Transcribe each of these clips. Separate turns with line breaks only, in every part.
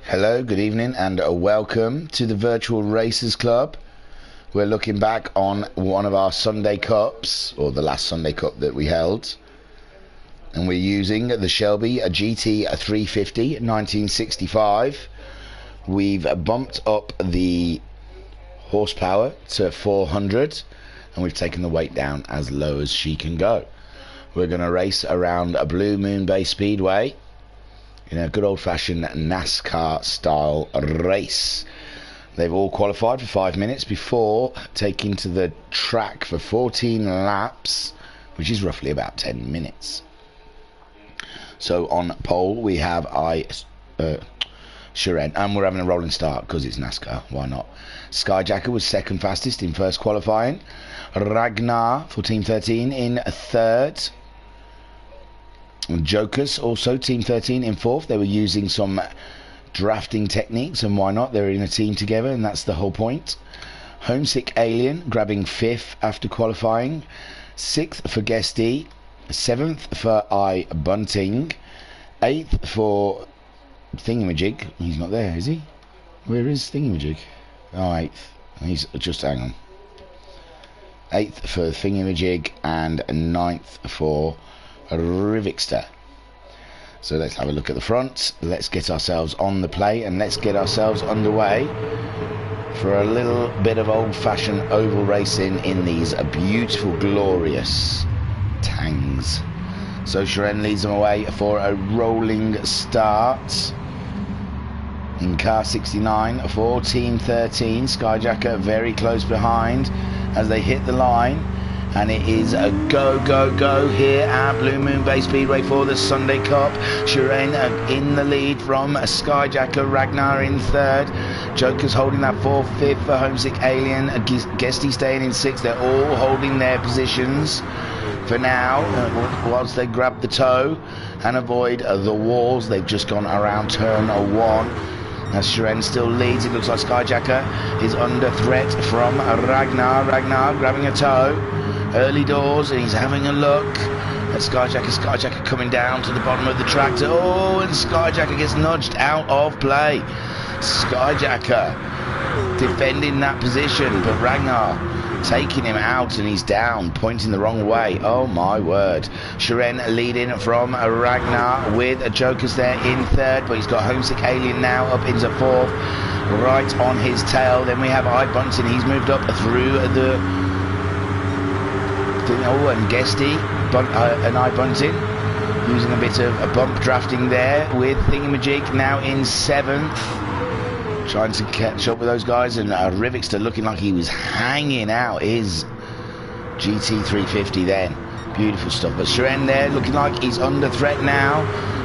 Hello, good evening, and welcome to the Virtual Racers Club. We're looking back on one of our Sunday Cups, or the last Sunday Cup that we held. And we're using the Shelby GT350 1965. We've bumped up the horsepower to 400, and we've taken the weight down as low as she can go. We're going to race around a Blue Moon Bay Speedway in a good old-fashioned NASCAR style race. They've all qualified for 5 minutes before taking to the track for 14 laps, which is roughly about 10 minutes. So on pole we have Shiren, and we're having a rolling start because it's NASCAR, why not? Skyjacker was second fastest in first qualifying. Ragnar for Team 13 in third. Jokers also Team 13 in fourth. They were using some drafting techniques, and why not? They're in a team together, and that's the whole point. Homesick Alien grabbing fifth after qualifying. Sixth for Guesty. Seventh for Bunting. Eighth for Thingamajig. He's not there, is he? Where is Thingamajig? Oh, eighth. He's just, hang on. Eighth for Thingamajig and ninth for Rivixter. So let's have a look at the front. Let's get ourselves on the play and let's get ourselves underway for a little bit of old-fashioned oval racing in these beautiful, glorious tangs. So Shiren leads them away for a rolling start in car 69 for Team 13. Skyjacker very close behind as they hit the line. And it is a go, go, go here at Blue Moon Bay Speedway for the Sunday Cup. Shiren in the lead from Skyjacker, Ragnar in third. Joker's holding that fourth, fifth for Homesick Alien. Guesty staying in sixth. They're all holding their positions for now, whilst they grab the toe and avoid the walls. They've just gone around turn one. As Shiren still leads, it looks like Skyjacker is under threat from Ragnar. Ragnar grabbing a toe. Early doors, and he's having a look at Skyjacker. Skyjacker coming down to the bottom of the tractor. Oh, and Skyjacker gets nudged out of play. Skyjacker defending that position, but Ragnar taking him out, and he's down, pointing the wrong way. Oh my word. Shiren leading from Ragnar with a Joker's there in third, but he's got Homesick Alien now up into fourth, right on his tail. Then we have Bunting. He's moved up through the and Guesty and Bunting using a bit of a bump drafting there with Thingamajig now in seventh, trying to catch up with those guys, and Rivixter looking like he was hanging out his GT350 then. Beautiful stuff. But Shiren there looking like he's under threat now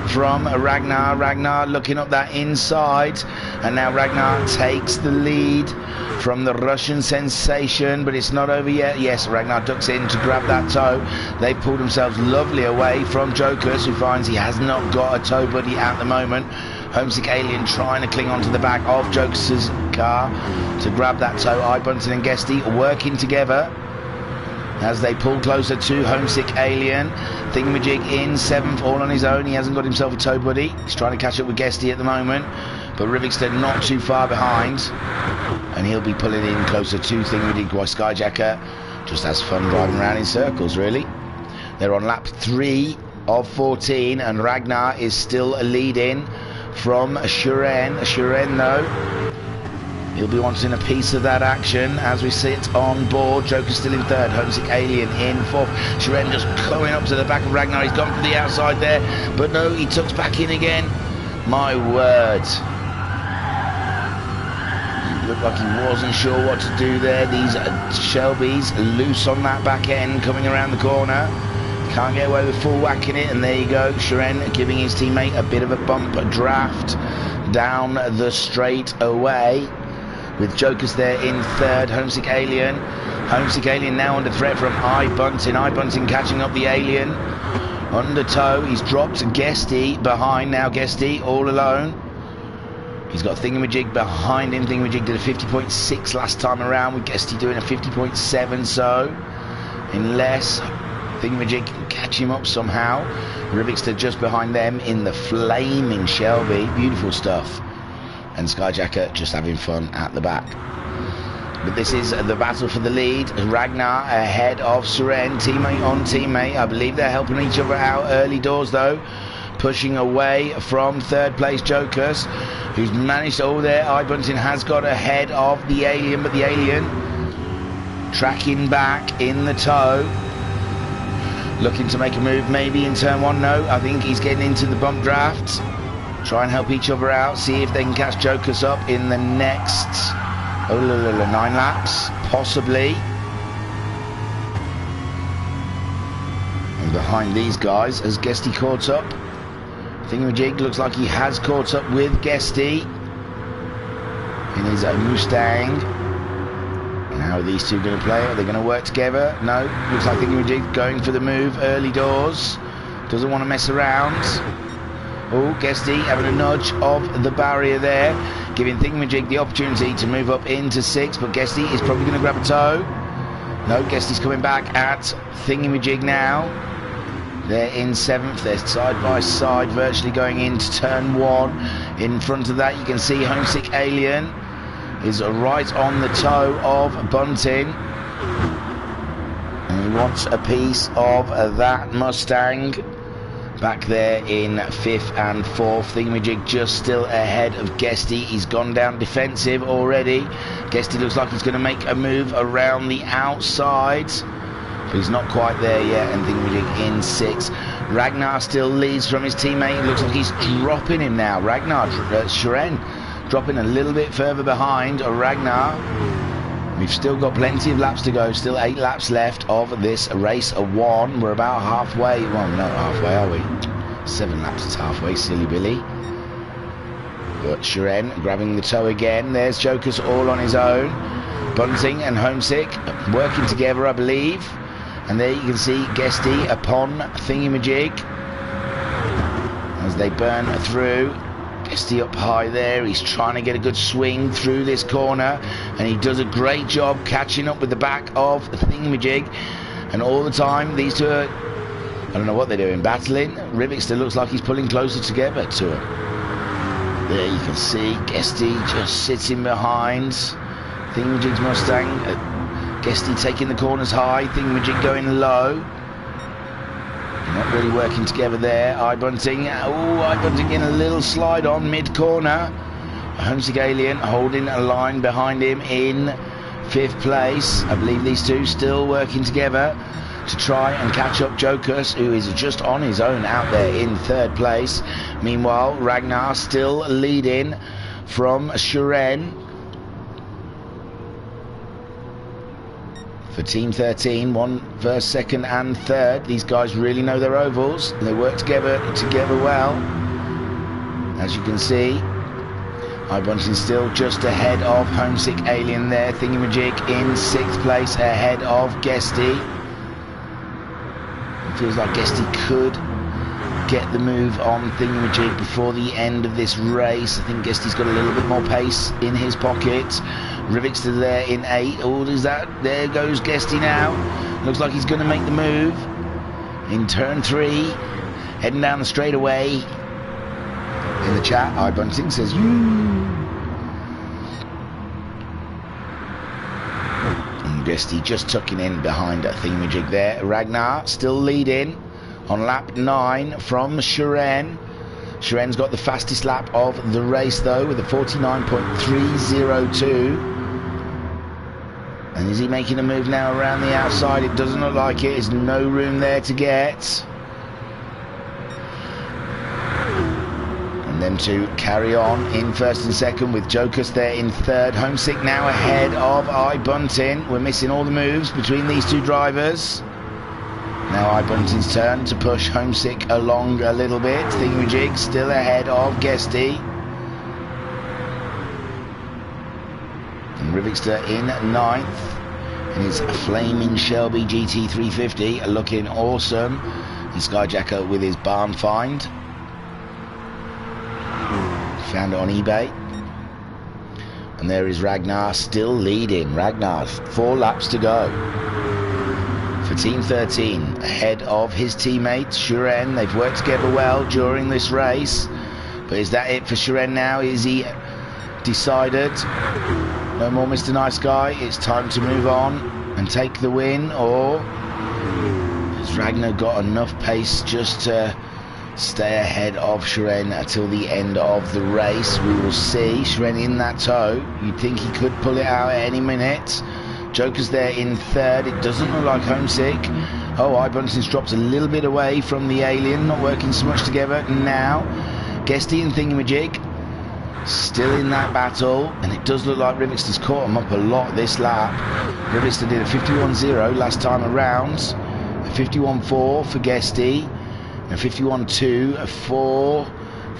from Ragnar. Ragnar looking up that inside, and now Ragnar takes the lead from the Russian sensation, but it's not over yet. Yes, Ragnar ducks in to grab that toe. They pulled themselves lovely away from Jokers, who finds he has not got a toe buddy at the moment. Homesick Alien trying to cling onto the back of Jokers' car to grab that toe. Bunting and Guesty working together as they pull closer to Homesick Alien. Thingamajig in seventh, all on his own. He hasn't got himself a toe buddy. He's trying to catch up with Guesty at the moment, but Rivixter not too far behind, and he'll be pulling in closer to Thingamajig, while Skyjacker just has fun driving around in circles, really. They're on lap 3 of 14, and Ragnar is still leading from Shiren. Shiren, though, he'll be wanting a piece of that action as we sit on board. Joker's still in third, Homesick Alien in fourth. Shiren just coming up to the back of Ragnar. He's gone for the outside there, but no, he tucks back in again. My word. He looked like he wasn't sure what to do there. These Shelbys loose on that back end coming around the corner. Can't get away with full whacking it, and there you go. Shiren giving his teammate a bit of a bump, a draft down the straight away, with Jokers there in third. Homesick Alien now under threat from Bunting. Bunting catching up the Alien under toe. He's dropped Guesty behind now. Guesty all alone. He's got Thingamajig behind him. Thingamajig did a 50.6 last time around, with Guesty doing a 50.7, so unless Thingamajig can catch him up somehow. Rivixter just behind them in the flaming Shelby. Beautiful stuff. and Skyjacker just having fun at the back. But this is the battle for the lead. Ragnar ahead of Suren, teammate on teammate. I believe they're helping each other out early doors though. Pushing away from third place Jokers, who's managed, oh there, iBunting has got ahead of the Alien, but the Alien tracking back in the tow. Looking to make a move maybe in turn one. No, I think he's getting into the bump draft. Try and help each other out, see if they can catch Jokers up in the next 9 laps, possibly. And behind these guys, has Guesty caught up? Thingamajig looks like he has caught up with Guesty in his Mustang. How are these two going to play? Are they going to work together? No, looks like Thingamajig going for the move early doors. Doesn't want to mess around. Oh, Guesty having a nudge of the barrier there, giving Thingamajig the opportunity to move up into 6, but Guesty is probably going to grab a tow. No, Guesty's coming back at Thingamajig now. They're in 7th, they're side by side, virtually going into turn 1. In front of that, you can see Homesick Alien is right on the toe of Bunting. And he wants a piece of that Mustang. Back there in 5th and 4th, Thingamajig just still ahead of Guesty. He's gone down defensive already. Guesty looks like he's going to make a move around the outside. But he's not quite there yet, and Thingamajig in 6th. Ragnar still leads from his teammate. It looks like he's dropping him now. Ragnar, Suren, dropping a little bit further behind Ragnar. We've still got plenty of laps to go. Still 8 laps left of this race 1. We're about halfway. Well, not halfway, are we? 7 laps is halfway, silly Billy. But Suren grabbing the tow again. There's Jokers all on his own. Bunting and Homesick working together, I believe. And there you can see Guesty upon Thingamajig as they burn through. Guesty up high there, he's trying to get a good swing through this corner, and he does a great job catching up with the back of Thingamajig. And all the time these two are, I don't know what they're doing, battling. Rivik still looks like he's pulling closer together to him. There you can see Guesty just sitting behind Thingamajig's Mustang. Guesty taking the corners high, Thingamajig going low. Not really working together there. iBunting, iBunting in a little slide on mid-corner. Homesick Alien holding a line behind him in 5th place. I believe these two still working together to try and catch up Jokers, who is just on his own out there in 3rd place. Meanwhile, Ragnar still leading from Suren. For Team 13, 1, 1st, 2nd and 3rd. These guys really know their ovals. They work together well. As you can see, iBunting still just ahead of Homesick Alien there. Thingamajig in 6th place ahead of Guesty. It feels like Guesty could get the move on Thingamajig before the end of this race. I think Guesty's got a little bit more pace in his pocket. Rivik's still there in 8. Oh, is that? There goes Guesty now. Looks like he's going to make the move in turn 3. Heading down the straightaway. In the chat, iBunting says, and Guesty just tucking in behind Thingamajig there. Ragnar still leading on lap 9 from Suren. Suren's got the fastest lap of the race though, with a 49.302. And is he making a move now around the outside? It doesn't look like it. There's no room there to get. And them two carry on in 1st and 2nd, with Jokers there in 3rd. Homesick now ahead of iBunting. We're missing all the moves between these two drivers. Now iBunting's turn to push Homesick along a little bit. Thingamajig still ahead of Guesty. And Rivikster in 9th in his flaming Shelby GT350, looking awesome. And Skyjacker with his barn find. Found it on eBay. And there is Ragnar still leading. Ragnar, 4 laps to go. For Team 13, ahead of his teammate Suren. They've worked together well during this race, but is that it for Suren now? Is he decided. No more Mr. Nice Guy. It's time to move on and take the win, or has Ragnar got enough pace just to stay ahead of Shiren until the end of the race? We will see. Shiren in that tow. You'd think he could pull it out at any minute. Joker's there in third. It doesn't look like Homesick. Oh, Bunting's dropped a little bit away from the Alien, not working so much together now. Guesty and Thingamajig still in that battle, and it does look like Rivixter's caught him up a lot this lap. Rivixter did a 51.0 last time around, a 51.4 for Guesty, a 51.2 for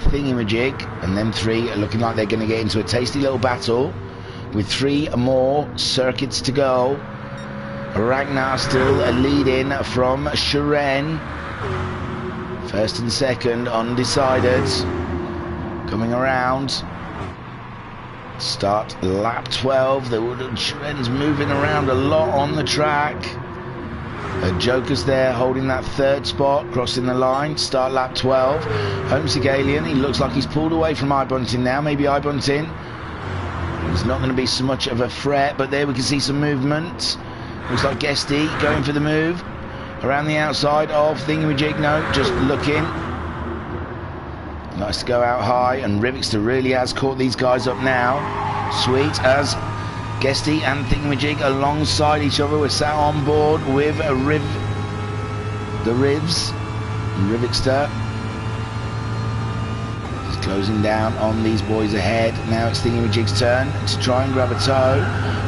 Thingamajig, and them three are looking like they're going to get into a tasty little battle with 3 more circuits to go. Ragnar still leading from Shiren. First and second undecided. Coming around. Start lap 12. Shiren's moving around a lot on the track. Joker's there holding that third spot, crossing the line. Start lap 12. Homesick Alien, he looks like he's pulled away from Bunting now. Maybe Bunting. It's not going to be so much of a threat, but there we can see some movement. Looks like Guesty going for the move around the outside of Thingamajig. No, just looking. Nice to go out high, and Rivixter really has caught these guys up now. Sweet, as Guesty and Thingamajig alongside each other. We're sat on board with the Rivs. Rivixter is closing down on these boys ahead. Now it's Thingamajig's turn to try and grab a toe,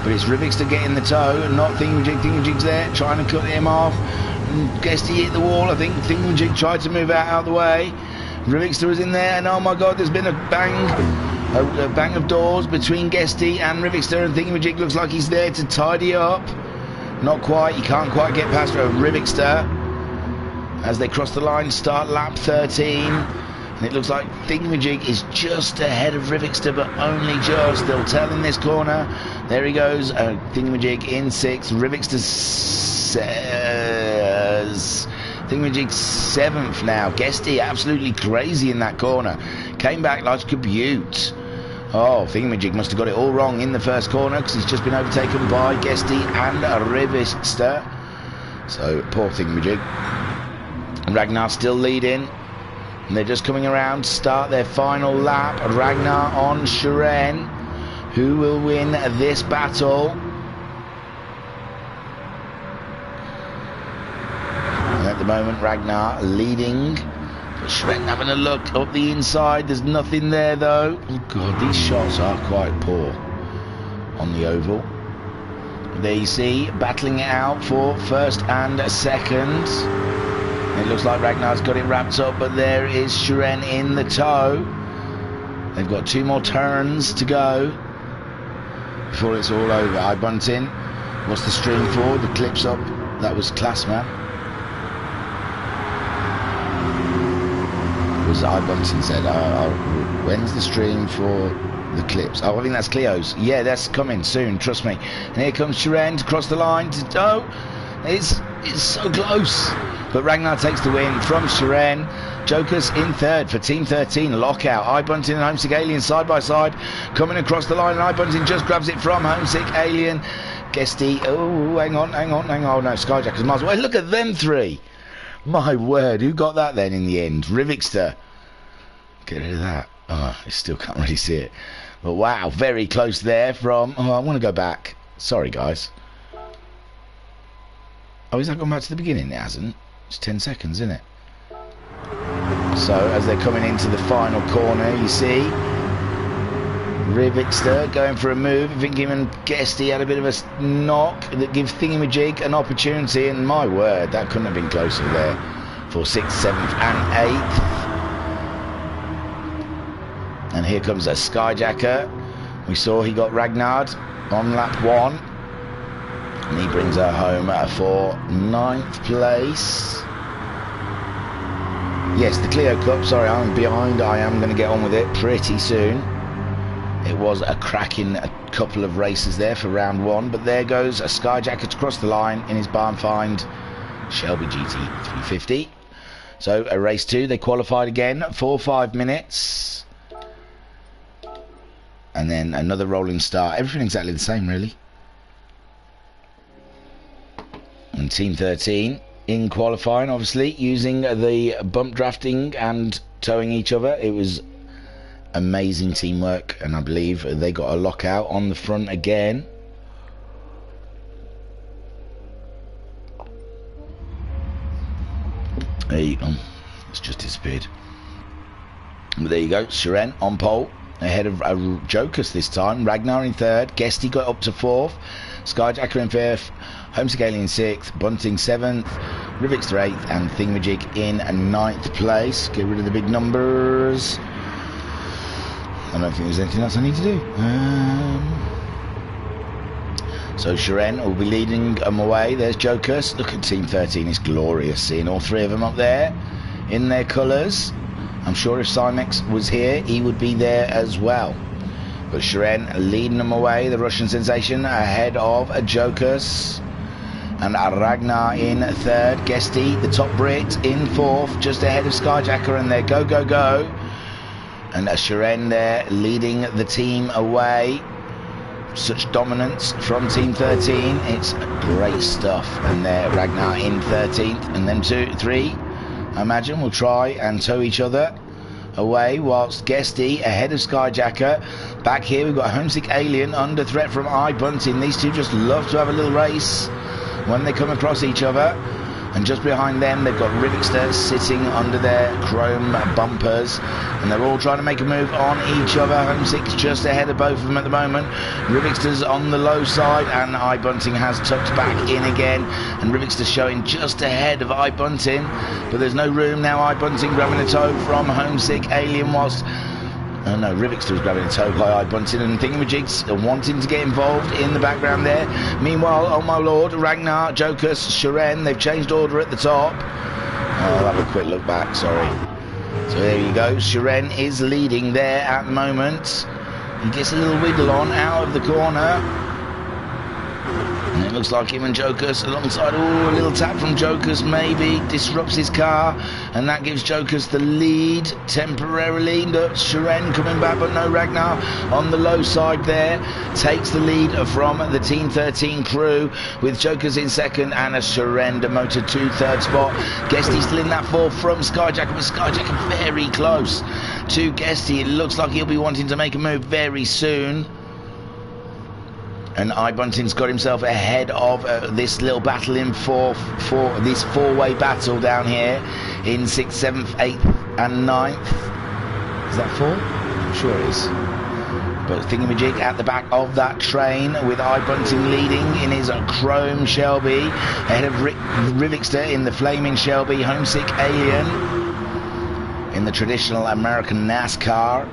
but it's Rivixter getting the toe and not Thingamajig. Thingamajig's there trying to cut him off. Guesty hit the wall. I think Thingamajig tried to move out of the way. Rivixter was in there, and oh my god, there's been a bang of doors between Guesty and Rivixter, and Thingamajig looks like he's there to tidy up. Not quite, he can't quite get past Rivixter as they cross the line. Start lap 13, and it looks like Thingamajig is just ahead of Rivixter, but only just. They'll tell in this corner. There he goes. Thingamajig in 6th. Rivixter says Thingamajig 7th now. Guesty absolutely crazy in that corner. Came back like a beaut. Oh, Thingamajig must have got it all wrong in the first corner, because he's just been overtaken by Guesty and Rivixter. So poor Thingamajig. Ragnar still leading, and they're just coming around to start their final lap. Ragnar on Shiren. Who will win this battle? And at the moment, Ragnar leading, but Shiren having a look up the inside. There's nothing there though. Oh god, these shots are quite poor on the oval. There you see, battling it out for first and second. It looks like Ragnar's got it wrapped up, but there is Shiren in the tow. They've got 2 more turns to go before it's all over. Bunting, what's the stream for? The clip's up. That was class, man. It was Bunting said, when's the stream for the clips? Oh, I think that's Cleo's. Yeah, that's coming soon, trust me. And here comes Shiren to cross the line to tow. It's so close. But Ragnar takes the win from Shiren. Joker's in 3rd for Team 13. Lockout. Bunting and Homesick Alien side by side. Coming across the line, and Bunting just grabs it from Homesick Alien. Guesty. Oh, hang on. Oh, no, Skyjackers miles away. Look at them 3. My word, who got that then in the end? Rivixter. Get rid of that. Oh, I still can't really see it. But wow, very close there from... Oh, I want to go back. Sorry, guys. Oh, is that gone back to the beginning? It hasn't. It's 10 seconds, isn't it? So, as they're coming into the final corner, you see Rivixter going for a move. I think him and Guesty had a bit of a knock that gives Thingamajig an opportunity, and my word, that couldn't have been closer there for 6th, 7th and 8th. And here comes a Skyjacker. We saw he got Ragnar on lap 1. And he brings her home for 9th place. Yes, the Clio Cup. Sorry, I'm behind. I am going to get on with it pretty soon. It was a cracking couple of races there for round 1. But there goes a Skyjacker to cross the line in his barn find Shelby GT350. So a race 2. They qualified again for 5 minutes. and then another rolling start. Everything exactly the same, really. And Team 13 in qualifying, obviously, using the bump drafting and towing each other. It was amazing teamwork, and I believe they got a lockout on the front again. There you go. It's just disappeared. But there you go. Shiren on pole, ahead of Jokus this time. Ragnar in third. Guesty got up to fourth. Skyjacker in fifth. Homesick Alien in sixth. Bunting seventh. Rivixter eighth. And Thingamajig in ninth place. Get rid of the big numbers. I don't think there's anything else I need to do. So Shiren will be leading them away. There's Jokus. Look at Team 13. It's glorious seeing all three of them up there in their colours. I'm sure if Cymex was here, he would be there as well. But Shiren leading them away. The Russian sensation ahead of Jokus. And Ragnar in third. Guesty, the top Brit, in fourth. Just ahead of Skyjacker. And they're go, go, go. And Shiren there leading the team away. Such dominance from Team 13. It's great stuff. And there Ragnar in 13th. And then 2, 3, I imagine, will try and tow each other away, whilst Guesty ahead of Skyjacker. Back here we've got Homesick Alien under threat from iBunting. These two just love to have a little race when they come across each other. And just behind them they've got Rivixter sitting under their chrome bumpers, and they're all trying to make a move on each other. Homesick's just ahead of both of them at the moment. Rivixter's on the low side, and iBunting has tucked back in again, and Rivixter's showing just ahead of iBunting, but there's no room now. iBunting grabbing a tow from Homesick Alien, whilst no, Rivixter was grabbing a tow by iBunting, and Thingamajig's wanting to get involved in the background there. Meanwhile, oh my lord, Ragnar, Jokus, Shiren, they've changed order at the top. I'll have a quick look back, sorry. So there you go, Shiren is leading there at the moment. He gets a little wiggle on out of the corner. And it looks like him and Jokus alongside. Oh, a little tap from Jokus maybe disrupts his car, and that gives Jokus the lead temporarily. No, Shiren coming back, but no, Ragnar on the low side there takes the lead from the Team 13 crew, with Jokus in second and a Shiren demoted to third spot. Guesty still in that fourth from Skyjacker, but Skyjacker very close to Guesty. It looks like he'll be wanting to make a move very soon. And iBunting's got himself ahead of this little battle in this four-way battle down here in 6th, 7th, 8th and 9th. Is that 4? I'm sure it is. But Thingamajig at the back of that train, with iBunting leading in his chrome Shelby, ahead of Rivixter in the flaming Shelby. Homesick Alien in the traditional American NASCAR.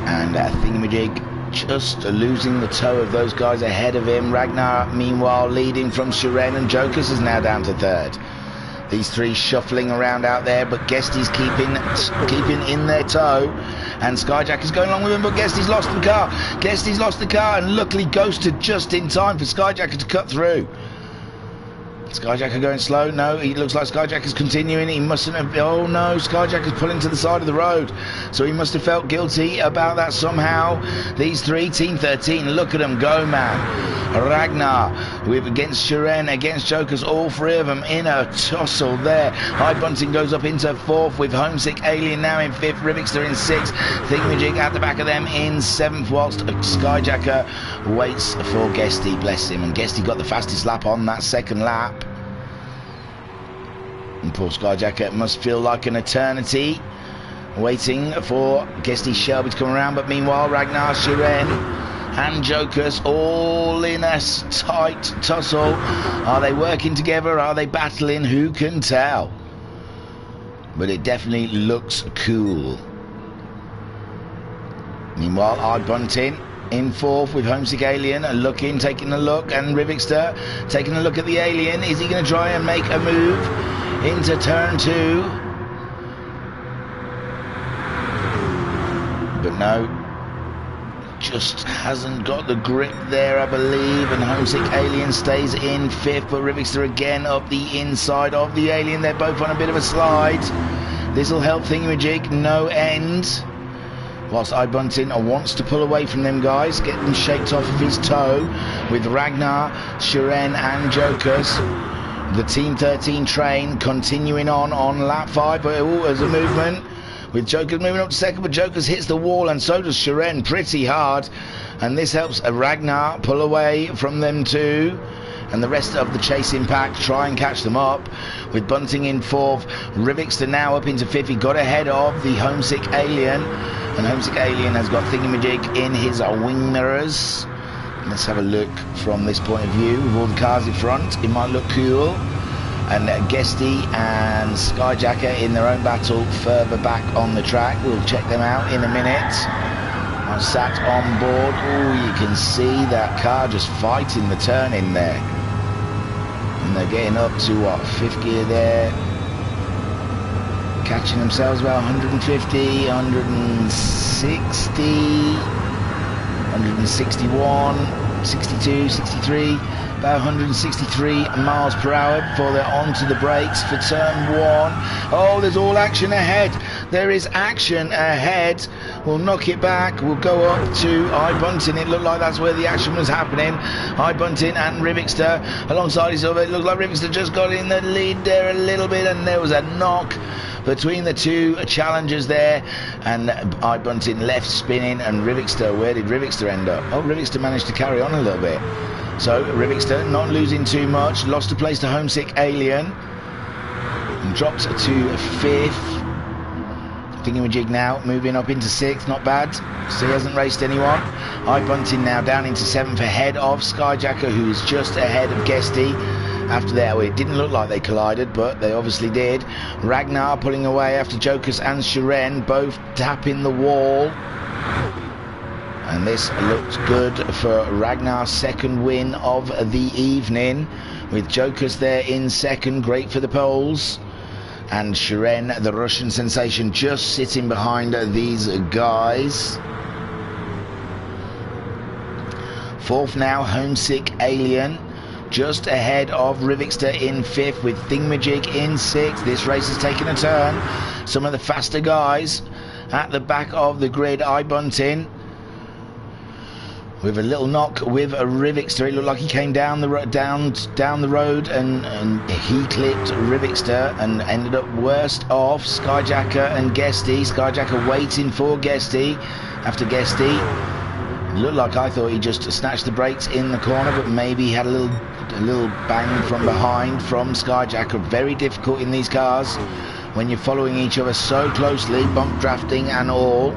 And Thingamajig just losing the toe of those guys ahead of him. Ragnar meanwhile leading from Shiren, and Jokus is now down to third. These three shuffling around out there, but Guesty's keeping in their toe, and Skyjack is going along with him, but Guesty's lost the car. Guesty's lost the car, and luckily ghosted just in time for Skyjacker to cut through. Skyjacker going slow. No, he looks like Skyjacker's continuing. He mustn't have. Oh no, Skyjacker's pulling to the side of the road, so he must have felt guilty about that somehow. These three, Team 13, look at them go, man. Ragnar with against Shiren, against Jokus, all three of them in a tussle there. iBunting goes up into fourth, with Homesick Alien now in fifth, Rivixter in sixth, Thingamajig at the back of them in seventh, whilst Skyjacker waits for Guesty, bless him, and Guesty got the fastest lap on that second lap. And poor Skyjacker must feel like an eternity waiting for Guesty Shelby to come around, but meanwhile Ragnar, Shiren and Jokus all in a tight tussle. Are they working together? Are they battling? Who can tell? But it definitely looks cool. Meanwhile, iBunting in fourth, with Homesick Alien taking a look, and Rivixter taking a look at the Alien. Is he going to try and make a move into turn 2? But no, just hasn't got the grip there, I believe, and Homesick Alien stays in fifth, but Rivixter again up the inside of the Alien. They're both on a bit of a slide. This will help Thingamajig no end. whilst iBunting wants to pull away from them guys, get them shaped off of his toe with Ragnar, Shiren and Jokers. The Team 13 train continuing on lap 5, but there's a movement with Jokers moving up to second, but Jokers hits the wall and so does Shiren pretty hard, and this helps Ragnar pull away from them too, and the rest of the chasing pack try and catch them up, with Bunting in 4th, Rivixter now up into 5th. He got ahead of the Homesick Alien, and Homesick Alien has got Thingamajig in his wing mirrors. Let's have a look from this point of view with all the cars in front. It might look cool. And Guesty and Skyjacker in their own battle further back on the track. We'll check them out in a minute. I'm sat on board. Oh, you can see that car just fighting the turn in there. And they're getting up to what, 5th gear there. Catching themselves about 150, 160. 161, 62, 63, about 163 miles per hour before they're onto the brakes for turn 1. Oh, there's all action ahead. There is action ahead. We'll knock it back. We'll go up to iBunting. It looked like that's where the action was happening. iBunting and Rivixter alongside each other. It looked like Rivixter just got in the lead there a little bit, and there was a knock between the two challengers there, and iBunting left spinning, and Rivixter, where did Rivixter end up? Oh, Rivixter managed to carry on a little bit. So Rivixter not losing too much, lost a place to Homesick Alien, and dropped to 5th. Thingamajig now moving up into 6th, not bad. So he hasn't raced anyone. iBunting now down into 7th ahead of Skyjacker, who is just ahead of Guesty. After that, well, it didn't look like they collided, but they obviously did. Ragnar pulling away after Jokers and Shiren both tapping the wall. And this looks good for Ragnar's 2nd win of the evening, with Jokers there in 2nd, great for the Poles. And Shiren, the Russian sensation, just sitting behind these guys. 4th now, Homesick Alien, just ahead of Rivixter in 5th, with Thingamajig in 6th. This race has taken a turn. Some of the faster guys at the back of the grid. iBunting with a little knock with a Rivixter. It looked like he came down the road and he clipped Rivixter and ended up worst off Skyjacker and Guesty. Skyjacker waiting for Guesty after Guesty. Looked like, I thought he just snatched the brakes in the corner, but maybe he had a little bang from behind from Skyjacker. Very difficult in these cars when you're following each other so closely, bump drafting and all.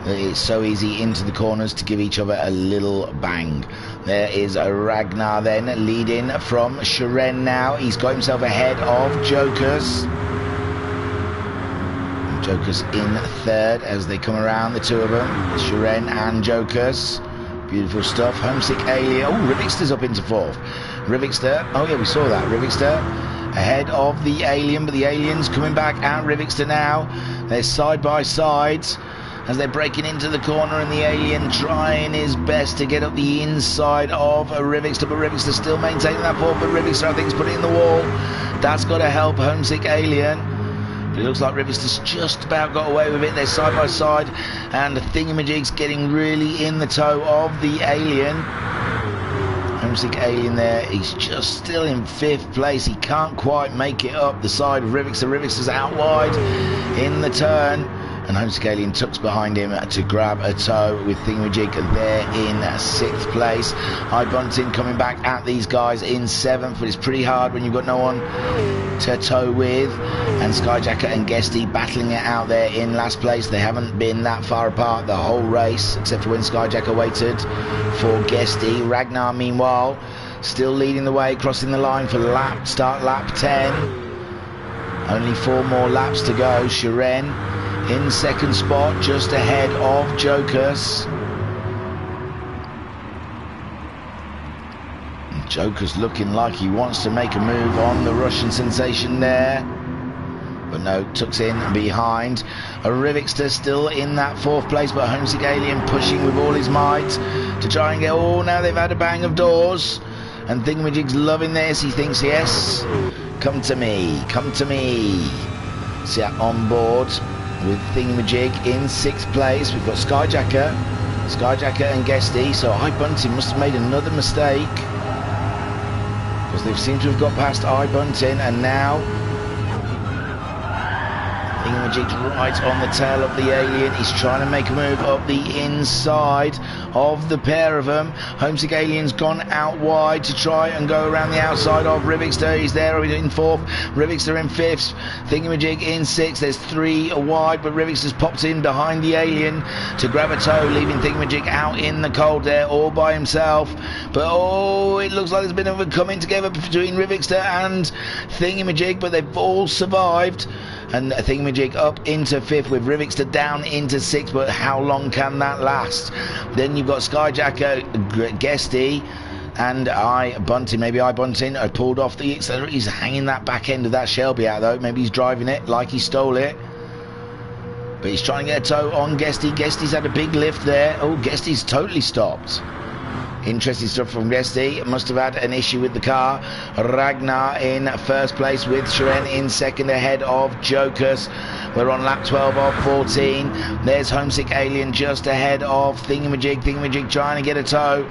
It's so easy into the corners to give each other a little bang. There is a Ragnar then leading from Shiren now. He's got himself ahead of Jokers. Jokers in 3rd as they come around, the two of them, Shiren and Jokers. Beautiful stuff. Homesick Alien. Oh, Rivixter's up into 4th. Rivixter, oh yeah, we saw that. Rivixter ahead of the Alien, but the Alien's coming back at Rivixter now. They're side by side as they're breaking into the corner, and the Alien trying his best to get up the inside of Rivixter, but Rivixter still maintaining that 4th, but Rivixter, I think, is putting it in the wall. That's got to help Homesick Alien. It looks like Rivixter's just about got away with it. They're side by side, and the Thingamajig's getting really in the toe of the Alien. Homesick Alien there, he's just still in 5th place. He can't quite make it up the side of Rivixter. Rivixter's out wide in the turn, and Homesick Alien tucks behind him to grab a toe, with Thingamajig there in 6th place. iBunting coming back at these guys in 7th, but it's pretty hard when you've got no one to tow with. And Skyjacker and Guesty battling it out there in last place. They haven't been that far apart the whole race, except for when Skyjacker waited for Guesty. Ragnar, meanwhile, still leading the way, crossing the line for start lap 10. Only 4 more laps to go. Shiren in 2nd spot, just ahead of Jokers. Jokers looking like he wants to make a move on the Russian sensation there, but no, tucks in behind. A Rivixter still in that 4th place, but Homesick Alien pushing with all his might to try and get, oh, now they've had a bang of doors, and Thingamajig's loving this. He thinks, yes, come to me, come to me. Sit on board with Thingamajig in 6th place. We've got Skyjacker and Guesty. So iBunting must have made another mistake, because they seem to have got past iBunting, and now Thingamajig's right on the tail of the Alien. He's trying to make a move up the inside of the pair of them. Homesick Alien's gone out wide to try and go around the outside of Rivixter. He's there in 4th, Rivixter in 5th, Thingamajig in 6th. There's 3 wide, but Rivixter's popped in behind the Alien to grab a toe, leaving Thingamajig out in the cold there all by himself. But oh, it looks like there's been a coming together between Rivixter and Thingamajig, but they've all survived. And Thingamajig up into 5th with Rivixter down into 6th, but how long can that last? Then you've got Skyjacker, Guesty, and iBunting. Maybe iBunting had pulled off the accelerator. He's hanging that back end of that Shelby out though. Maybe he's driving it like he stole it. But he's trying to get a toe on Guesty. Guesty's had a big lift there. Oh, Guesty's totally stopped. Interesting stuff from Guesty. Must have had an issue with the car. Ragnar in 1st place with Shiren in 2nd ahead of Jokers. We're on lap 12 of 14. There's Homesick Alien just ahead of Thingamajig. Thingamajig trying to get a toe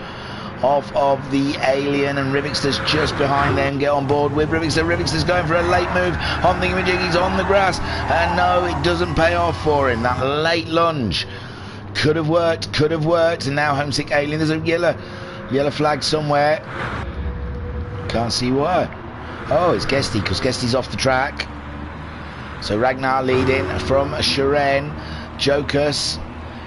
off of the Alien, and Rivixter's just behind them. Get on board with Rivixter. Rivixter's going for a late move on Thingamajig. He's on the grass, and no, it doesn't pay off for him. That late lunge could have worked, and now Homesick Alien, there's a yellow flag somewhere. Can't see why. Oh, it's Guesty, because Guesty's off the track. So Ragnar leading from Shiren. Jokus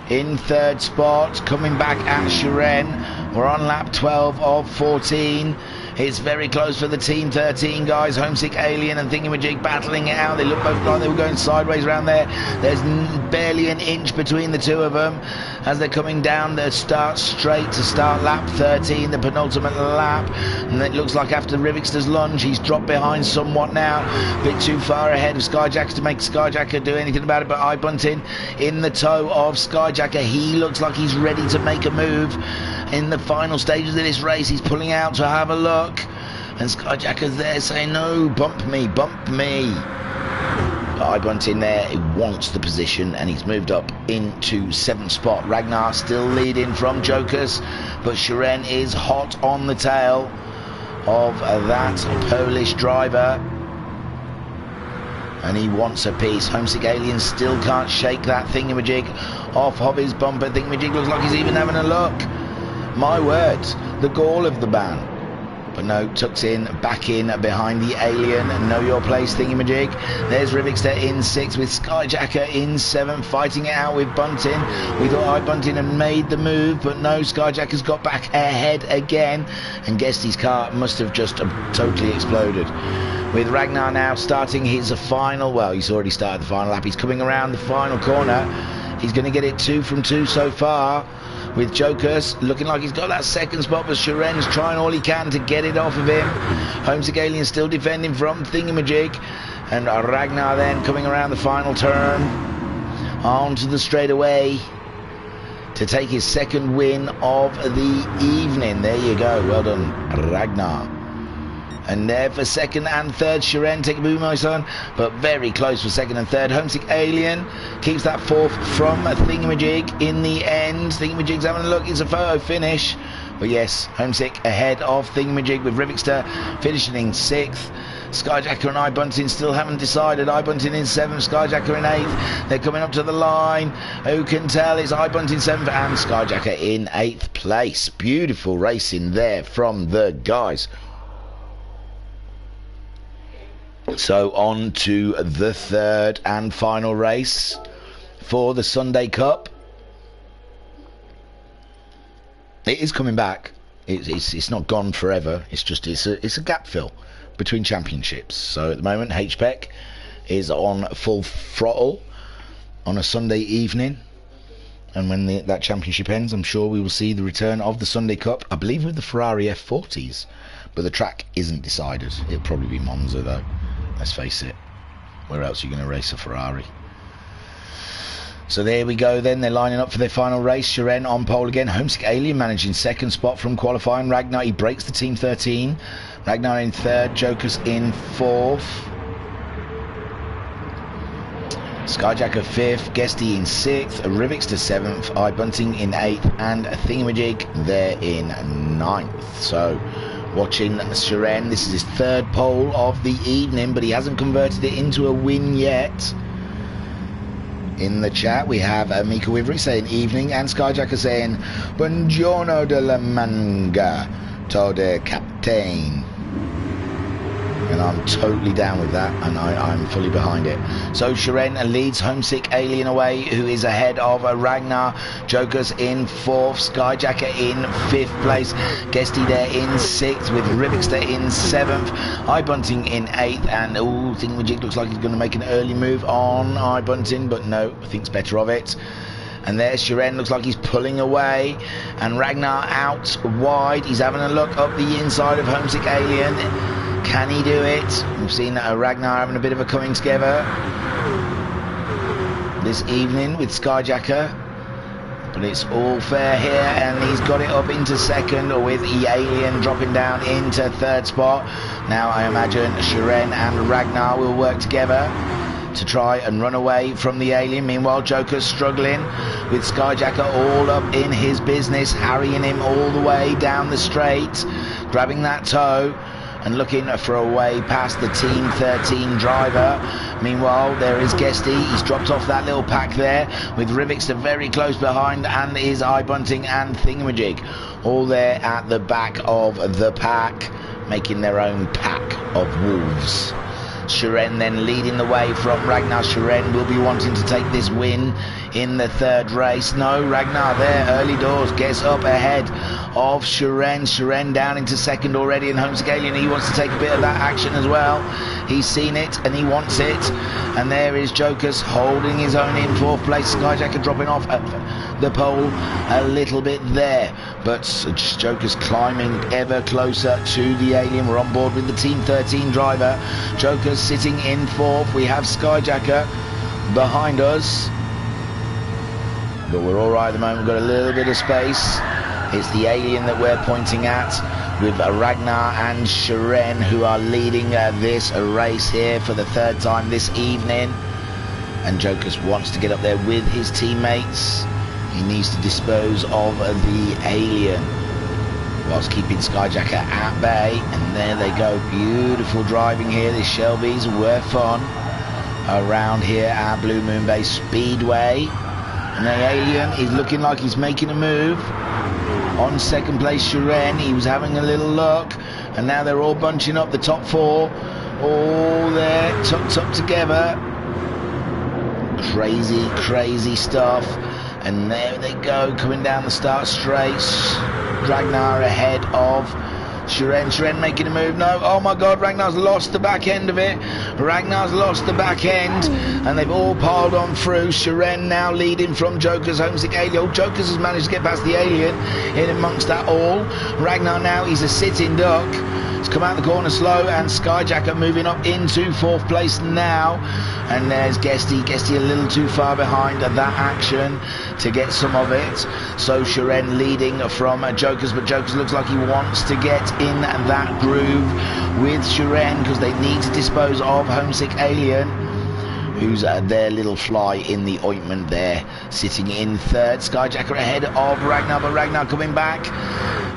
in 3rd spot, coming back at Shiren. We're on lap 12 of 14. It's very close for the Team 13 guys. Homesick Alien and Thingamajig battling it out. They look both like they were going sideways around there. There's barely an inch between the two of them as they're coming down the start straight to start lap 13, the penultimate lap. And it looks like after Rivixter's lunge, he's dropped behind somewhat now. A bit too far ahead of Skyjacker to make Skyjacker do anything about it. But iBunting in the toe of Skyjacker. He looks like he's ready to make a move in the final stages of this race. He's pulling out to have a look, and Skyjacker's there saying, no, bump me. iBunting there, he wants the position, and he's moved up into 7th spot. Ragnar still leading from Jokers, but Shiren is hot on the tail of that Polish driver, and he wants a piece. Homesick Alien still can't shake that Thingamajig off of his bumper. Thingamajig looks like he's even having a look. My word, the gall of the ban. But no, tucks in, back in behind the Alien. Know your place, Thingamajig. There's Rivixter in 6th with Skyjacker in 7th, fighting it out with Bunting. We thought iBunting had made the move, but no, Skyjacker's got back ahead again, and Guesty's car must have just totally exploded. With Ragnar now starting his final, well, he's already started the final lap. He's coming around the final corner. He's going to get it 2 from 2 so far, with Jokers looking like he's got that 2nd spot, but Shiren's trying all he can to get it off of him. Homesick Alien still defending from Thingamajig, and Ragnar then coming around the final turn onto the straightaway to take his 2nd win of the evening. There you go, well done, Ragnar. And there for 2nd and 3rd, Shiren, take a boom, my son, but very close for 2nd and 3rd. Homesick Alien keeps that 4th from Thingamajig in the end. Thingamajig's having a look, it's a photo finish. But yes, Homesick ahead of Thingamajig, with Rivixter finishing in 6th. Skyjacker and iBunting still haven't decided. iBunting in 7th, Skyjacker in 8th. They're coming up to the line. Who can tell? It's iBunting 7th and Skyjacker in 8th place. Beautiful racing there from the guys. So on to the 3rd and final race for the Sunday Cup. It is coming back. It's not gone forever. It's a gap fill between championships. So at the moment, HPEC is on full throttle on a Sunday evening, and when that championship ends, I'm sure we will see the return of the Sunday Cup. I believe with the Ferrari F40s, but the track isn't decided. It'll probably be Monza though. Let's face it, where else are you going to race a Ferrari? So there we go then, they're lining up for their final race. Shiren on pole again. Homesick Alien managing 2nd spot from qualifying. Ragnar, he breaks the Team 13. Ragnar in 3rd, Jokers in 4th. Skyjacker 5th, Guesty in 6th, Rivix to 7th, iBunting in 8th, and Thingamajig there in 9th. So, watching Shiren, this is his 3rd pole of the evening, but he hasn't converted it into a win yet. In the chat, we have Mika Wivery saying evening, and Skyjacker saying Buongiorno della manga, tode captain. And I'm totally down with that, and I'm fully behind it. So Shiren leads Homesick Alien away, who is ahead of Ragnar. Joker's in 4th, Skyjacker in 5th place, Guesty there in 6th, with Rivixter in 7th, iBunting in 8th, and Thingamajig looks like he's going to make an early move on iBunting, but no, thinks better of it. And there's Shiren, looks like he's pulling away, and Ragnar out wide. He's having a look up the inside of Homesick Alien. Can he do it? We've seen Ragnar having a bit of a coming together this evening with Skyjacker, but it's all fair here, and he's got it up into 2nd, with Alien dropping down into 3rd spot. Now I imagine Shiren and Ragnar will work together to try and run away from the Alien. Meanwhile, Joker's struggling with Skyjacker all up in his business, harrying him all the way down the straight, grabbing that toe and looking for a way past the Team 13 driver. Meanwhile, there is Guesty. He's dropped off that little pack there, with Rivixter very close behind, and is iBunting and Thingamajig all there at the back of the pack, making their own pack of wolves. Shiren then leading the way from Ragnar. Shiren will be wanting to take this win in the 3rd race. No, Ragnar there, early doors, gets up ahead of Shiren. Shiren down into 2nd already, and Homesick Alien, he wants to take a bit of that action as well. He's seen it and he wants it. And there is Joker's holding his own in 4th place. Skyjacker dropping off the pole a little bit there, but Joker's climbing ever closer to the Alien. We're on board with the Team 13 driver. Joker's sitting in 4th. We have Skyjacker behind us, but we're all right at the moment. We've got a little bit of space. It's the Alien that we're pointing at, with Ragnar and Shiren, who are leading this race here for the 3rd time this evening. And Joker's wants to get up there with his teammates. He needs to dispose of the Alien whilst keeping Skyjacker at bay. And there they go, beautiful driving here. This Shelby's were fun around here at Blue Moon Bay Speedway. And the Alien is looking like he's making a move. On 2nd place, Shiren, he was having a little look, and now they're all bunching up the top 4, all there tucked up together. Crazy stuff. And there they go, coming down the start straight. Ragnar ahead of Shiren. Shiren making a move. No, oh my god, Ragnar's lost the back end of it. Ragnar's lost the back end, and they've all piled on through. Shiren now leading from Joker's Homesick Alien. Oh, Joker's has managed to get past the Alien in amongst that all. Ragnar now, he's a sitting duck. It's come out the corner slow, and Skyjacker moving up into 4th place now. And there's Guesty. Guesty a little too far behind that action to get some of it. So Shiren leading from Joker's, but Joker's looks like he wants to get in that groove with Shiren, because they need to dispose of Homesick Alien, who's their little fly in the ointment there, sitting in 3rd. Skyjacker ahead of Ragnar, but Ragnar coming back.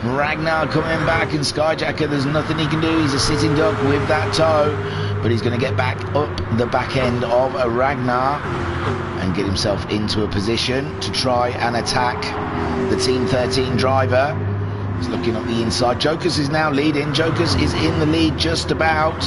Ragnar coming back, and Skyjacker, there's nothing he can do. He's a sitting duck with that toe, but he's going to get back up the back end of Ragnar and get himself into a position to try and attack the Team 13 driver. He's looking up the inside. Joker's is now leading. Joker's is in the lead just about,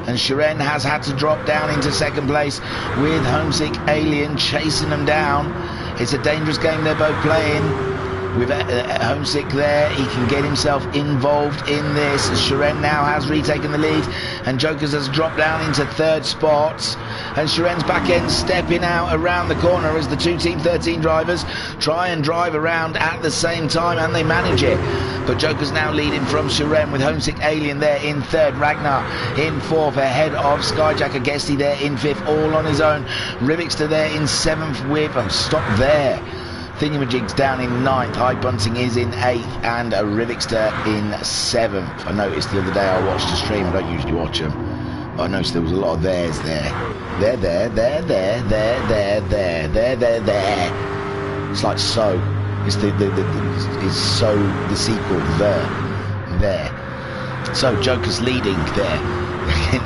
and Shiren has had to drop down into 2nd place, with Homesick Alien chasing them down. It's a dangerous game they're both playing. With Homesick there, he can get himself involved in this. Shiren now has retaken the lead, and Joker's has dropped down into 3rd spot. And Shiren's back end stepping out around the corner as the 2 Team 13 drivers try and drive around at the same time, and they manage it. But Joker's now leading from Shiren, with Homesick Alien there in 3rd, Ragnar in 4th ahead of Skyjacker. Guesty there in 5th, all on his own. Rivixter there in 7th with stop there. Thingamajig's down in 9th, iBunting is in 8th, and Rivixter in 7th. I noticed the other day I watched a stream, I don't usually watch them, Oh, I noticed there was a lot of theirs there. There. It's like so. It's it's so the sequel. There. So Joker's leading there.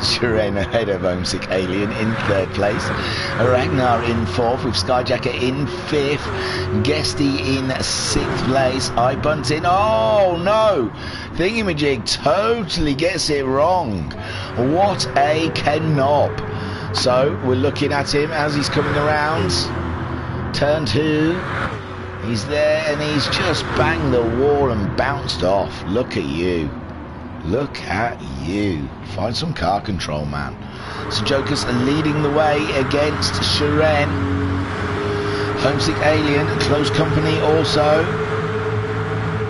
Shiren ahead of Homesick Alien in 3rd place. Ragnar in 4th with Skyjacker in 5th. Guesty in 6th place. iBunting. Oh no! Thingamajig totally gets it wrong. What a knob. So we're looking at him as he's coming around. Turn 2. He's there and he's just banged the wall and bounced off. Look at you. Look at you. Find some car control, man. So Joker's leading the way against Shiren. Homesick Alien, close company also.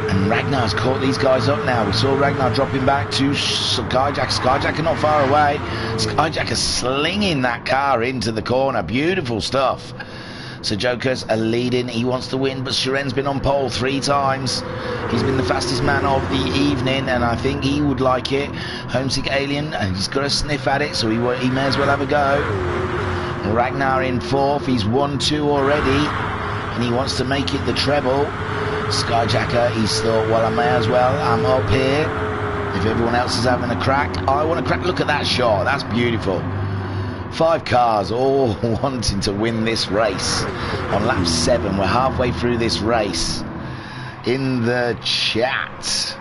And Ragnar's caught these guys up now. We saw Ragnar dropping back to Skyjacker. Skyjacker not far away. Skyjacker slinging that car into the corner. Beautiful stuff. So Joker's leading, he wants to win, but Shiren's been on pole 3 times. He's been the fastest man of the evening, and I think he would like it. Homesick Alien, and he's got a sniff at it, so he may as well have a go. Ragnar in 4th, he's won 2 already, and he wants to make it the treble. Skyjacker, he's thought, well, I may as well, I'm up here. If everyone else is having a crack, I want to crack. Look at that shot, that's beautiful. 5 cars all wanting to win this race. On lap 7, we're halfway through this race. In the chat,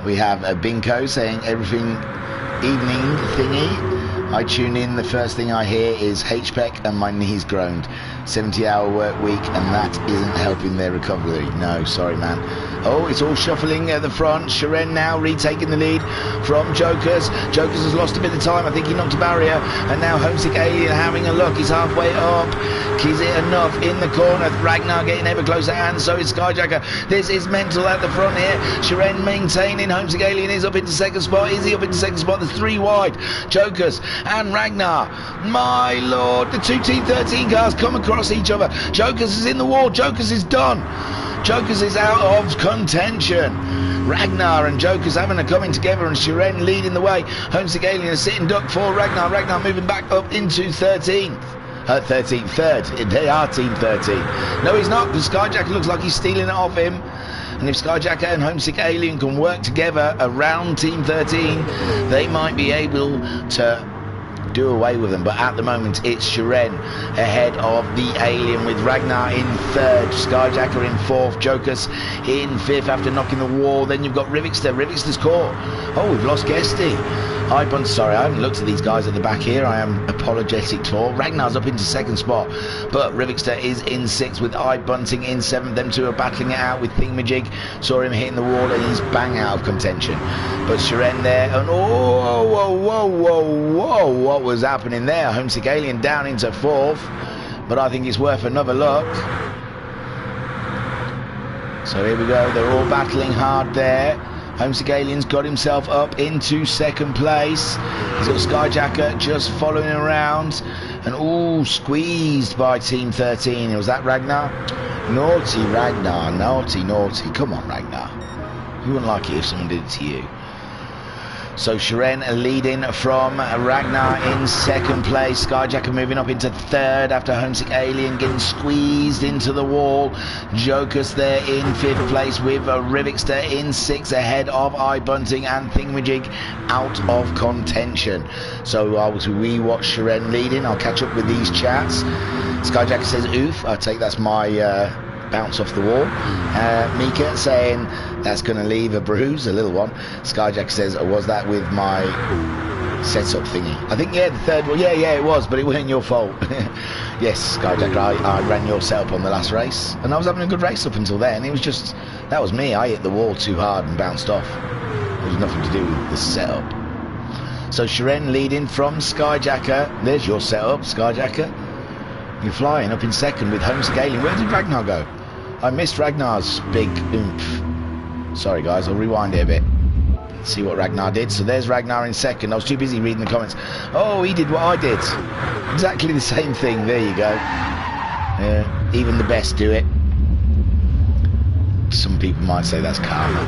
we have a Binko saying everything evening thingy. I tune in, the first thing I hear is HPEC and my knees groaned. 70-hour work week and that isn't helping their recovery. No, sorry man. Oh, it's all shuffling at the front. Shiren now retaking the lead from Jokers. Jokers has lost a bit of time. I think he knocked a barrier. And now Homesick Alien having a look. He's halfway up. Is it enough in the corner? Ragnar getting ever closer, and so is Skyjacker. This is mental at the front here. Shiren maintaining. Homesick Alien is up into 2nd spot. Is he up into 2nd spot? There's 3 wide. Jokers and Ragnar. My lord, the 2 Team 13 cars come across each other. Jokers is in the wall. Jokers is done. Jokers is out of contention. Ragnar and Jokers having a coming together, and Shiren leading the way. Homesick Alien is sitting duck for Ragnar. Ragnar moving back up into 13th. 13th, 3rd. They are Team 13. No, he's not, because Skyjacker looks like he's stealing it off him. And if Skyjacker and Homesick Alien can work together around Team 13, they might be able to do away with them, but at the moment it's Shiren ahead of the Alien with Ragnar in 3rd, Skyjacker in 4th, Jokers in 5th after knocking the wall. Then you've got Rivixter. Rivixter's caught. Oh, we've lost Guesty. Sorry, I haven't looked at these guys at the back here. I am apologetic for. Ragnar's up into 2nd spot, but Rivixter is in 6th with iBunting in 7th. Them two are battling it out with Thingamajig. Saw him hitting the wall and he's bang out of contention. But Shiren there, and whoa, what was happening there? Homesick Alien down into 4th, but I think it's worth another look. So here we go, they're all battling hard there. Homesick Alien's got himself up into 2nd place. He's got Skyjacker just following around. And all squeezed by Team 13. Was that Ragnar? Naughty Ragnar, naughty. Come on, Ragnar. You wouldn't like it if someone did it to you. So Shiren leading from Ragnar in 2nd place. Skyjacker moving up into 3rd after Homesick Alien getting squeezed into the wall. Jokers there in 5th place with Rivixter in 6th ahead of iBunting and Thingamajig out of contention. So we watch Shiren leading. I'll catch up with these chats. Skyjacker says oof. I take that's my bounce off the wall. Mika saying that's going to leave a bruise, a little one. Skyjacker says, was that with my setup thingy? I think, yeah, the 3rd one. Yeah, it was, but it wasn't your fault. Yes, Skyjacker, I ran your setup on the last race, and I was having a good race up until then. It was just, that was me. I hit the wall too hard and bounced off. It was nothing to do with the setup. So Shiren leading from Skyjacker. There's your setup, Skyjacker. You're flying up in 2nd with Homesick Alien. Where did Ragnar go? I missed Ragnar's big oomph. Sorry guys, I'll rewind it a bit. See what Ragnar did. So there's Ragnar in 2nd. I was too busy reading the comments. Oh, he did what I did. Exactly the same thing. There you go. Even the best do it. Some people might say that's karma.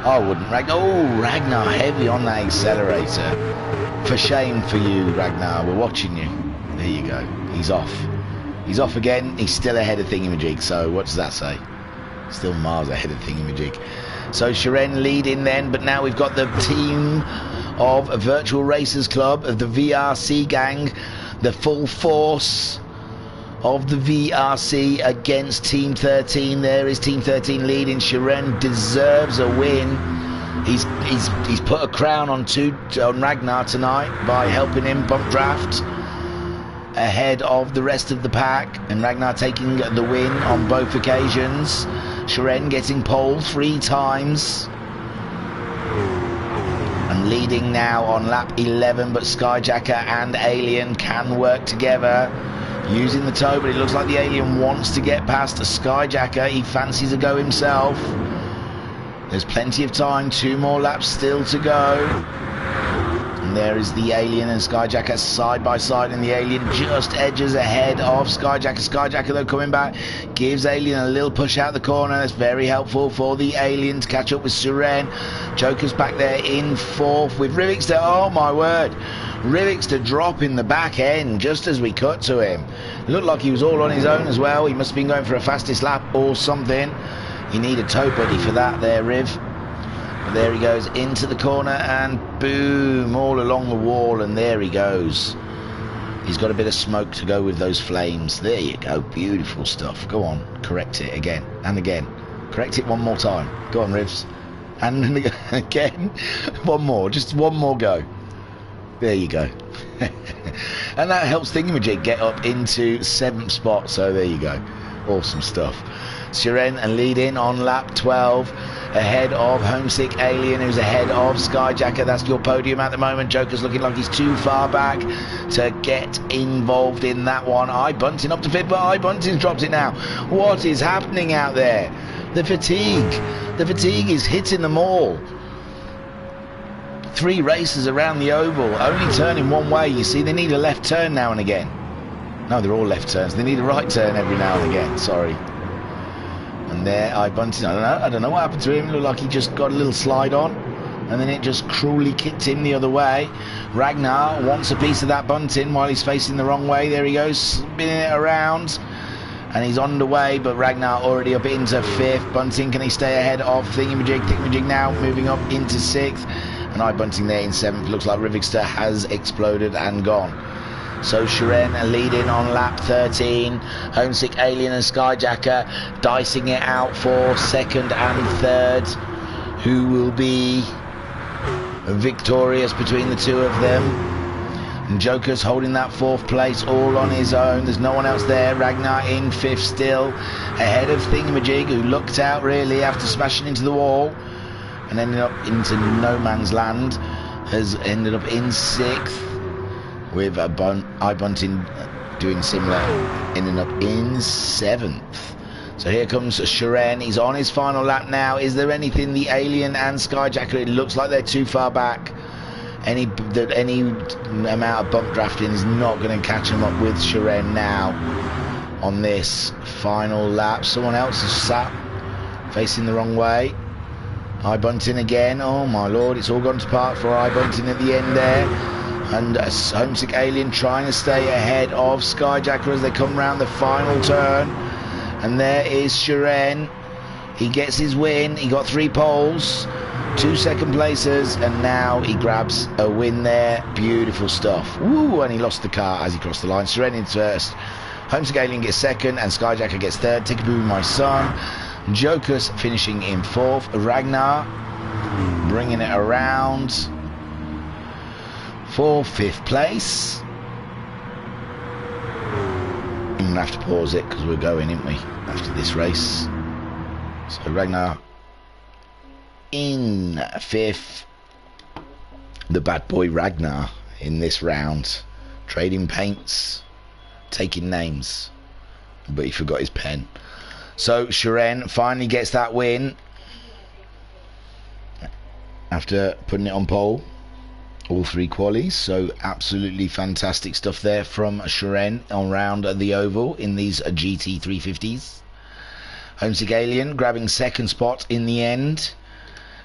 I wouldn't. Ragnar heavy on that accelerator. For shame for you, Ragnar. We're watching you. There you go. He's off. He's off again. He's still ahead of Thingamajig. So what does that say? Still miles ahead of Thingamajig. So Shiren leading then, but now we've got the team of a Virtual Racers Club, of the VRC gang, the full force of the VRC against Team 13. There is Team 13 leading. Shiren deserves a win. He's put a crown on Ragnar tonight by helping him bump draft ahead of the rest of the pack, and Ragnar taking the win on both occasions. Shiren getting pole 3 times and leading now on lap 11, but Skyjacker and Alien can work together using the toe, but it looks like the Alien wants to get past the Skyjacker. He fancies a go himself. There's plenty of time, 2 more laps still to go. And there is the Alien and Skyjacker side by side, and the Alien just edges ahead of Skyjacker. Skyjacker though coming back gives Alien a little push out the corner. That's very helpful for the Alien to catch up with Shiren. Joker's back there in 4th with Rivixter. Oh my word, Rivixter dropping the back end just as we cut to him. Looked like he was all on his own as well. He must have been going for a fastest lap or something. He needed tow buddy for that there, Riv. But there he goes into the corner, and boom, all along the wall, and there he goes. He's got a bit of smoke to go with those flames. There you go, beautiful stuff. Go on, correct it again and again. Correct it one more time. Go on, Rivs. And again, one more, just one more go. There you go. And that helps Thingamajig get up into 7th spot, so there you go. Awesome stuff. Shiren and lead in on lap 12 ahead of Homesick Alien, who's ahead of Skyjacker. That's your podium at the moment. Joker's looking like he's too far back to get involved in that one. iBunting up to 5th, but iBunting's dropped it now. What is happening out there? The fatigue is hitting them all. 3 races around the oval, only turning one way. You see, they need a left turn now and again. No, they're all left turns. They need a right turn every now and again. Sorry. And there, iBunting, I don't know what happened to him. It looked like he just got a little slide on, and then it just cruelly kicked him the other way. Ragnar wants a piece of that bunting while he's facing the wrong way. There he goes, spinning it around, and he's on the way, but Ragnar already up into 5th. Bunting, can he stay ahead of Thingamajig? Thingamajig now moving up into 6th, and iBunting there in 7th. Looks like Rivixter has exploded and gone. So Shiren leading on lap 13. Homesick Alien and Skyjacker dicing it out for 2nd and 3rd. Who will be victorious between the 2 of them? And Joker's holding that 4th place all on his own. There's no one else there. Ragnar in 5th still, ahead of Thingamajig, who looked out really after smashing into the wall and ended up into no man's land. Has ended up in 6th. With iBunting doing similar, ending up in 7th. So here comes Shiren. He's on his final lap now. Is there anything the Alien and Skyjacker? It looks like they're too far back. Any amount of bump drafting is not going to catch him up with Shiren now on this final lap. Someone else is sat facing the wrong way. iBunting again. Oh my lord, it's all gone to part for iBunting at the end there. And a Homesick Alien trying to stay ahead of Skyjacker as they come round the final turn. And there is Shiren. He gets his win. He got 3 poles, 2 2nd places, and now he grabs a win there. Beautiful stuff. Woo! And he lost the car as he crossed the line. Shiren in 1st. Homesick Alien gets 2nd, and Skyjacker gets 3rd. Tickaboo, my son. Joker's finishing in 4th. Ragnar bringing it around for 5th place. I'm going to have to pause it because we're going, aren't we, after this race. So Ragnar in 5th. The bad boy Ragnar in this round. Trading paints, taking names, but he forgot his pen. So Shiren finally gets that win after putting it on pole. All 3 qualies, so absolutely fantastic stuff there from Shiren on round the oval in these GT350s. Homesick Alien grabbing 2nd spot in the end,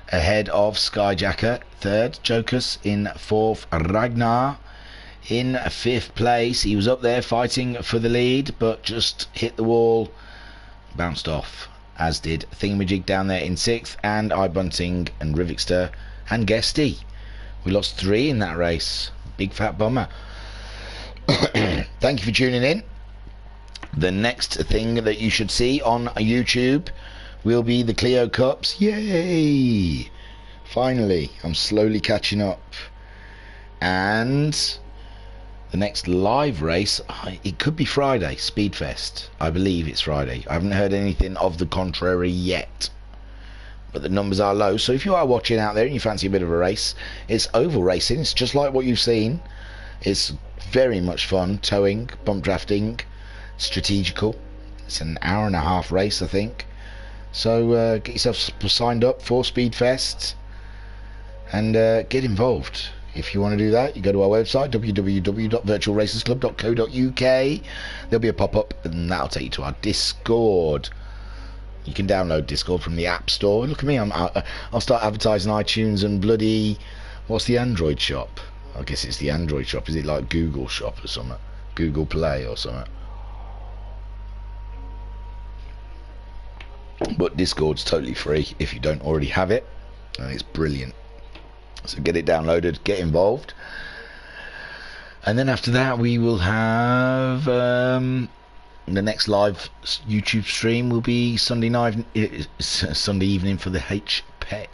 ahead of Skyjacker, third. Jokus in fourth. Ragnar in fifth place. He was up there fighting for the lead, but just hit the wall, bounced off, as did Thingamajig down there in sixth, and iBunting and Rivixter and Guesty. We lost 3 in that race. Big fat bummer. Thank you for tuning in. The next thing that you should see on YouTube will be the Clio Cups. Yay! Finally, I'm slowly catching up. And the next live race, it could be Friday, Speedfest. I believe it's Friday. I haven't heard anything of the contrary yet, but the numbers are low. So if you are watching out there and you fancy a bit of a race, it's oval racing. It's just like what you've seen. It's very much fun. Towing, bump drafting, strategical. It's an hour and a half race, I think. So get yourself signed up for Speedfest and get involved. If you want to do that, you go to our website, www.virtualracersclub.co.uk. There'll be a pop-up and that'll take you to our Discord. You can download Discord from the App Store. Look at me, I'll start advertising iTunes and bloody... What's the Android shop? I guess it's the Android shop. Is it like Google shop or something? Google Play or something? But Discord's totally free if you don't already have it, and it's brilliant. So get it downloaded, get involved, and then after that we will have the next live YouTube stream will be Sunday evening for the HPEC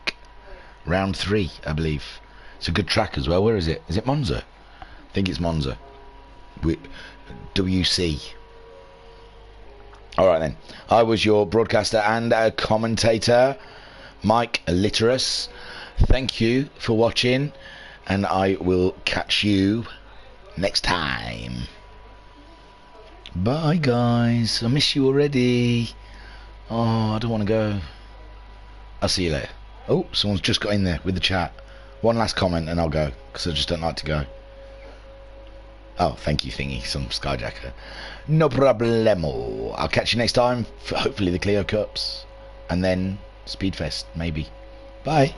round 3, I believe. It's a good track as well. Where is it? Is it Monza? I think it's Monza. WC. Alright then, I was your broadcaster and commentator, Mike Litterus. Thank you for watching, and I will catch you next time. Bye guys, I miss you already. Oh, I don't want to go. I'll see you later. Oh, someone's just got in there with the chat. One last comment and I'll go, because I just don't like to go. Oh, thank you thingy, some Skyjacker. No problemo. I'll catch you next time for hopefully the Clio Cups, and then Speedfest, maybe. Bye.